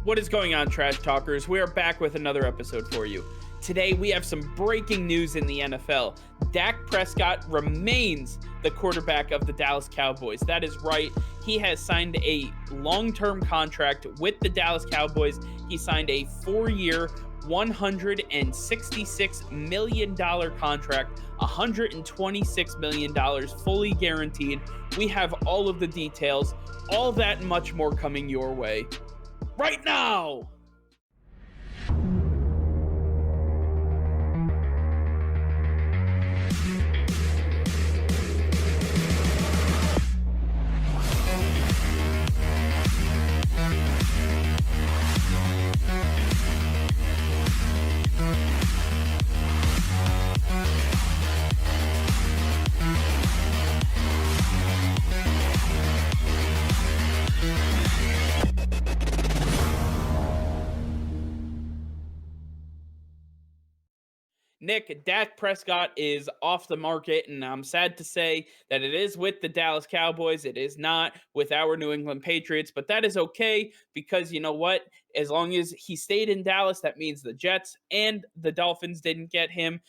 What is going on, Trash Talkers? We are back with another episode for you. Today, we have some breaking news in the NFL. Dak Prescott remains the quarterback of the Dallas Cowboys. That is right. He has signed a long-term contract with the Dallas Cowboys. He signed a 4-year, $166 million contract, $126 million fully guaranteed. We have all of the details, all that and much more coming your way right now. Nick, Dak Prescott is off the market, and I'm sad to say that it is with the Dallas Cowboys. It is not with our New England Patriots, but that is okay because you know what? As long as he stayed in Dallas, that means the Jets and the Dolphins didn't get him.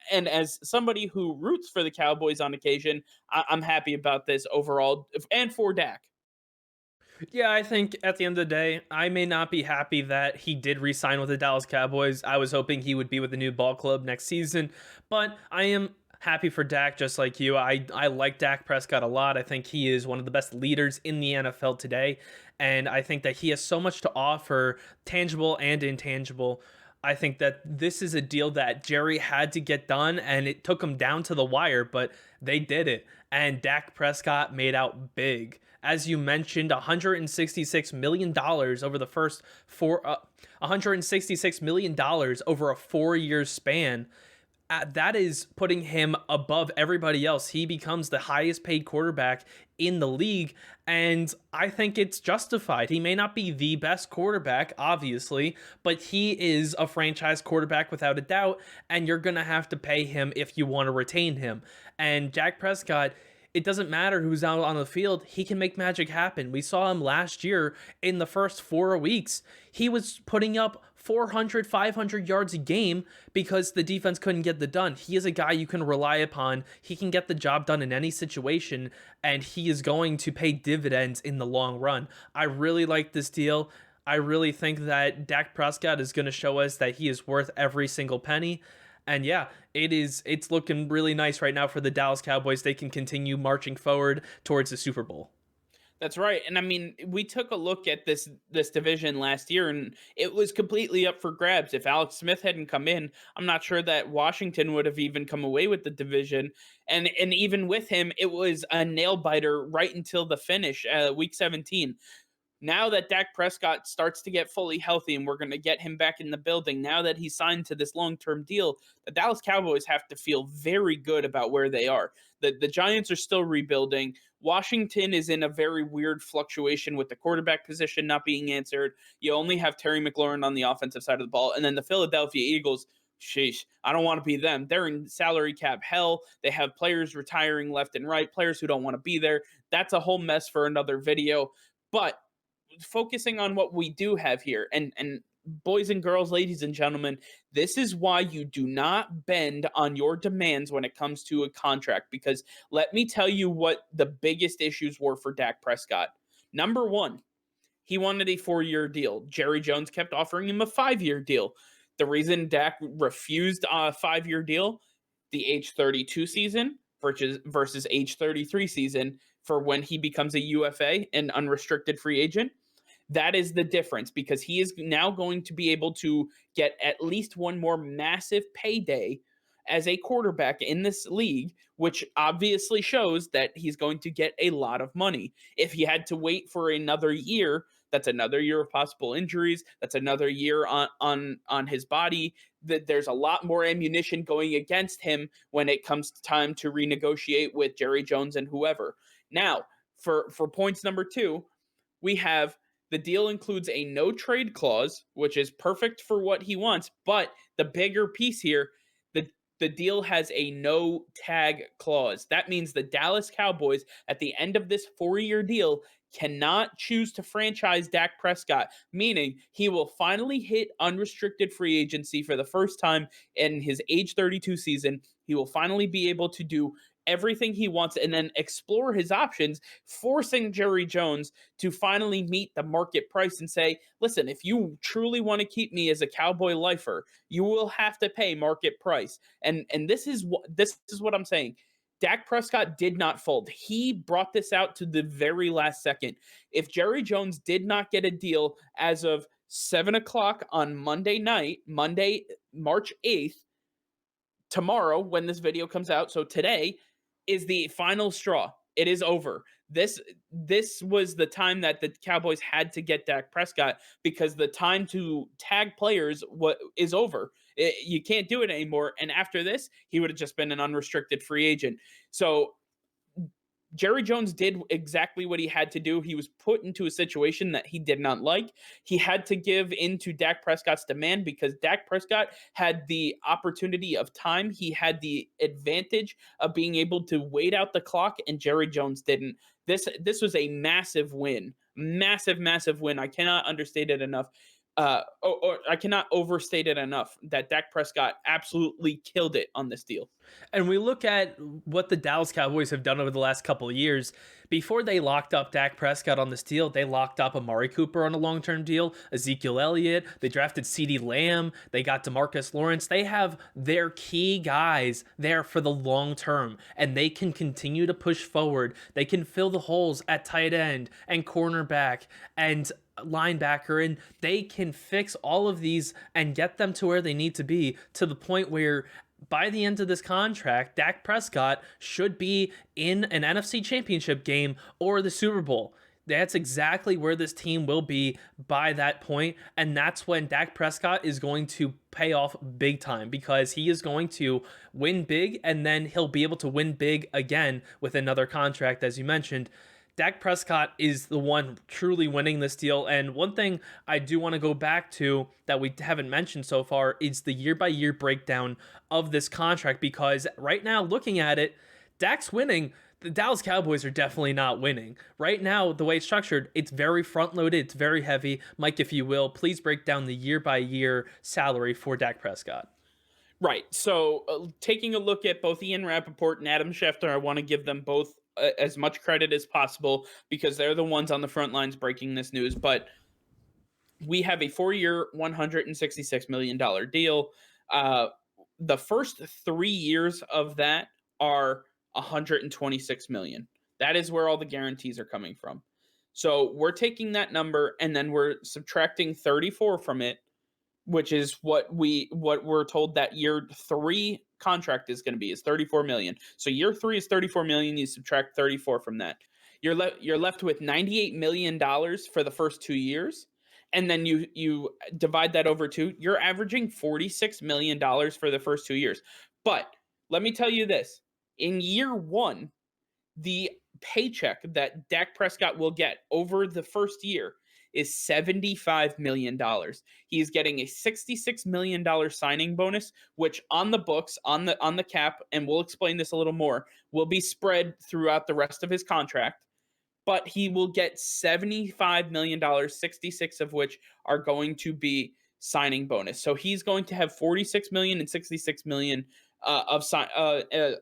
And as somebody who roots for the Cowboys on occasion, I'm happy about this overall and for Dak. Yeah, I think at the end of the day, I may not be happy that he did re-sign with the Dallas Cowboys. I was hoping he would be with the new ball club next season, but I am happy for Dak just like you. I like Dak Prescott a lot. I think he is one of the best leaders in the NFL today, and I think that he has so much to offer, tangible and intangible. I think that this is a deal that Jerry had to get done, and it took him down to the wire, but they did it. And Dak Prescott made out big. As you mentioned, $166 million over the first $166 million over a 4-year span. That is putting him above everybody else. He becomes the highest paid quarterback in the league, and I think it's justified. He may not be the best quarterback, obviously, but he is a franchise quarterback without a doubt, and you're going to have to pay him if you want to retain him. And Dak Prescott, it doesn't matter who's out on the field. He can make magic happen. We saw him last year in the first 4 weeks. He was putting up 400, 500 yards a game because the defense couldn't get the done. He is a guy you can rely upon. He can get the job done in any situation, and he is going to pay dividends in the long run. I really like this deal. I really think that Dak Prescott is going to show us that he is worth every single penny. And yeah, it's looking really nice right now for the Dallas Cowboys. They can continue marching forward towards the Super Bowl. That's right. And I mean, we took a look at this division last year and it was completely up for grabs. If Alex Smith hadn't come in, I'm not sure that Washington would have even come away with the division. And even with him, it was a nail biter right until the finish, week 17. Now that Dak Prescott starts to get fully healthy and we're going to get him back in the building, now that he's signed to this long-term deal, the Dallas Cowboys have to feel very good about where they are. The Giants are still rebuilding. Washington is in a very weird fluctuation with the quarterback position not being answered. You only have Terry McLaurin on the offensive side of the ball. And then the Philadelphia Eagles, sheesh, I don't want to be them. They're in salary cap hell. They have players retiring left and right, players who don't want to be there. That's a whole mess for another video. But focusing on what we do have here, and boys and girls, ladies and gentlemen, this is why you do not bend on your demands when it comes to a contract, because let me tell you what the biggest issues were for Dak Prescott. Number one, he wanted a 4-year deal. Jerry Jones kept offering him a 5-year deal. The reason Dak refused a 5-year deal, the age 32 season versus age 33 season for when he becomes a UFA, an unrestricted free agent. That is the difference, because he is now going to be able to get at least one more massive payday as a quarterback in this league, which obviously shows that he's going to get a lot of money. If he had to wait for another year, that's another year of possible injuries. That's another year on his body. That there's a lot more ammunition going against him when it comes time to renegotiate with Jerry Jones and whoever. Now, for points number 2, we have the deal includes a no trade clause, which is perfect for what he wants. But the bigger piece here, the deal has a no tag clause. That means the Dallas Cowboys, at the end of this 4-year deal, cannot choose to franchise Dak Prescott, meaning he will finally hit unrestricted free agency for the first time in his age 32 season. He will finally be able to do everything he wants and then explore his options, forcing Jerry Jones to finally meet the market price and say, listen, if you truly want to keep me as a Cowboy lifer, you will have to pay market price. And this is what I'm saying. Dak Prescott did not fold. He brought this out to the very last second. If Jerry Jones did not get a deal as of 7 o'clock on Monday night, Monday, March 8th, tomorrow when this video comes out, so today is the final straw. It is over. This was the time that the Cowboys had to get Dak Prescott because the time to tag players is over. You can't do it anymore. And after this, he would have just been an unrestricted free agent. So Jerry Jones did exactly what he had to do. He was put into a situation that he did not like. He had to give in to Dak Prescott's demand because Dak Prescott had the opportunity of time. He had the advantage of being able to wait out the clock, and Jerry Jones didn't. This was a massive win. Massive, massive win. I cannot understate it enough. Or I cannot overstate it enough that Dak Prescott absolutely killed it on this deal. And we look at what the Dallas Cowboys have done over the last couple of years. Before they locked up Dak Prescott on this deal, they locked up Amari Cooper on a long-term deal, Ezekiel Elliott, they drafted CeeDee Lamb, they got DeMarcus Lawrence. They have their key guys there for the long term, and they can continue to push forward. They can fill the holes at tight end and cornerback and linebacker, and they can fix all of these and get them to where they need to be, to the point where by the end of this contract, Dak Prescott should be in an NFC Championship game or the Super Bowl. That's exactly where this team will be by that point, and that's when Dak Prescott is going to pay off big time, because he is going to win big, and then he'll be able to win big again with another contract, as you mentioned. Dak Prescott is the one truly winning this deal. And one thing I do want to go back to that we haven't mentioned so far is the year by year breakdown of this contract, because right now, looking at it, Dak's winning. The Dallas Cowboys are definitely not winning. Right now, the way it's structured, it's very front loaded, it's very heavy. Mike, if you will, please break down the year by year salary for Dak Prescott. Right. So, taking a look at both Ian Rappaport and Adam Schefter, I want to give them both as much credit as possible because they're the ones on the front lines breaking this news. But we have a 4-year, $166 million deal. Uh, the first 3 years of that are 126 million. That is where all the guarantees are coming from. So we're taking that number and then we're subtracting 34 from it, which is what we're told that year 3 contract is going to be, is 34 million. So year 3 is 34 million, you subtract 34 from that. You're left with 98 million dollars for the first 2 years. And then you divide that over 2, you're averaging 46 million dollars for the first 2 years. But let me tell you this, in year 1, the paycheck that Dak Prescott will get over the first year is $75 million. He's getting a $66 million signing bonus, which on the books, on the cap, and we'll explain this a little more, will be spread throughout the rest of his contract. But he will get $75 million, 66 of which are going to be signing bonus. So he's going to have 46 million and 66 million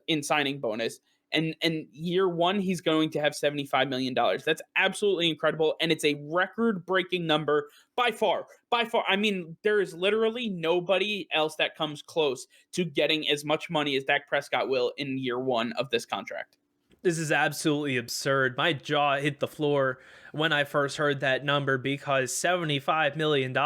in signing bonus. And year 1, he's going to have $75 million. That's absolutely incredible. And it's a record breaking number by far. By far. I mean, there is literally nobody else that comes close to getting as much money as Dak Prescott will in year 1 of this contract. This is absolutely absurd. My jaw hit the floor when I first heard that number, because $75 million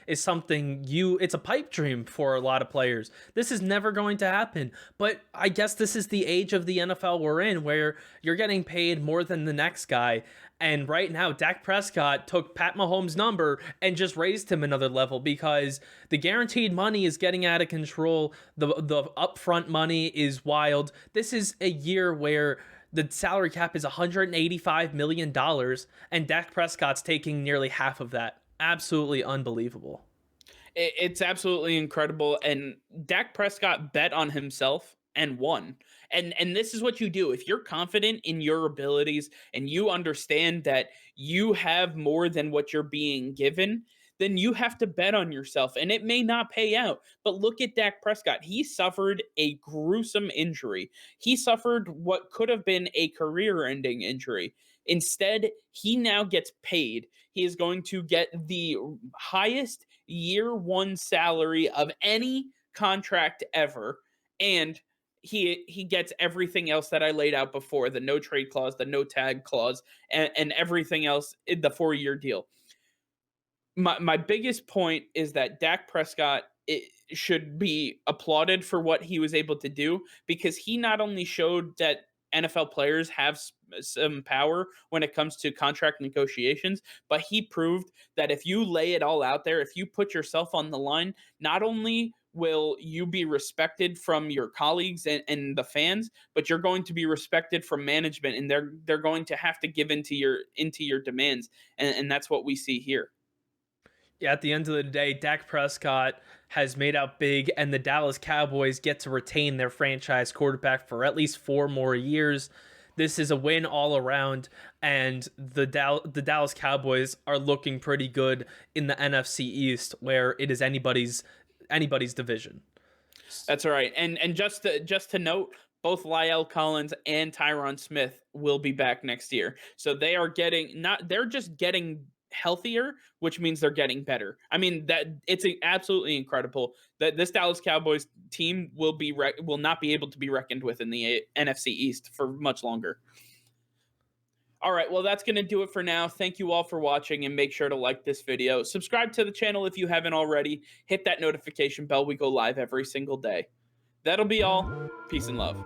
is something it's a pipe dream for a lot of players. This is never going to happen. But I guess this is the age of the NFL we're in, where you're getting paid more than the next guy. And right now, Dak Prescott took Pat Mahomes' number and just raised him another level, because the guaranteed money is getting out of control. The upfront money is wild. This is a year where the salary cap is $185 million, and Dak Prescott's taking nearly half of that. Absolutely unbelievable. It's absolutely incredible. And Dak Prescott bet on himself and won. And this is what you do. If you're confident in your abilities and you understand that you have more than what you're being given, then you have to bet on yourself. And it may not pay out. But look at Dak Prescott. He suffered a gruesome injury. He suffered what could have been a career-ending injury. Instead, he now gets paid. He is going to get the highest year one salary of any contract ever. And he gets everything else that I laid out before, the no trade clause, the no tag clause, and everything else in the 4 year deal. My biggest point is that Dak Prescott should be applauded for what he was able to do, because he not only showed that NFL players have some power when it comes to contract negotiations, but he proved that if you lay it all out there, if you put yourself on the line, not only will you be respected from your colleagues and the fans, but you're going to be respected from management, and they're going to have to give into your demands, and that's what we see here. Yeah, at the end of the day, Dak Prescott has made out big, and the Dallas Cowboys get to retain their franchise quarterback for at least 4 more years. This is a win all around, and the Dallas Cowboys are looking pretty good in the NFC East, where it is anybody's division. That's right. And just to note, both Lyle Collins and Tyron Smith will be back next year. So they are getting not they're just getting healthier, which means they're getting better. I mean, that it's absolutely incredible that this Dallas Cowboys team will not be able to be reckoned with in the NFC East for much longer. All right, well, that's going to do it for now. Thank you all for watching, and make sure to like this video. Subscribe to the channel if you haven't already. Hit that notification bell. We go live every single day. That'll be all. Peace and love.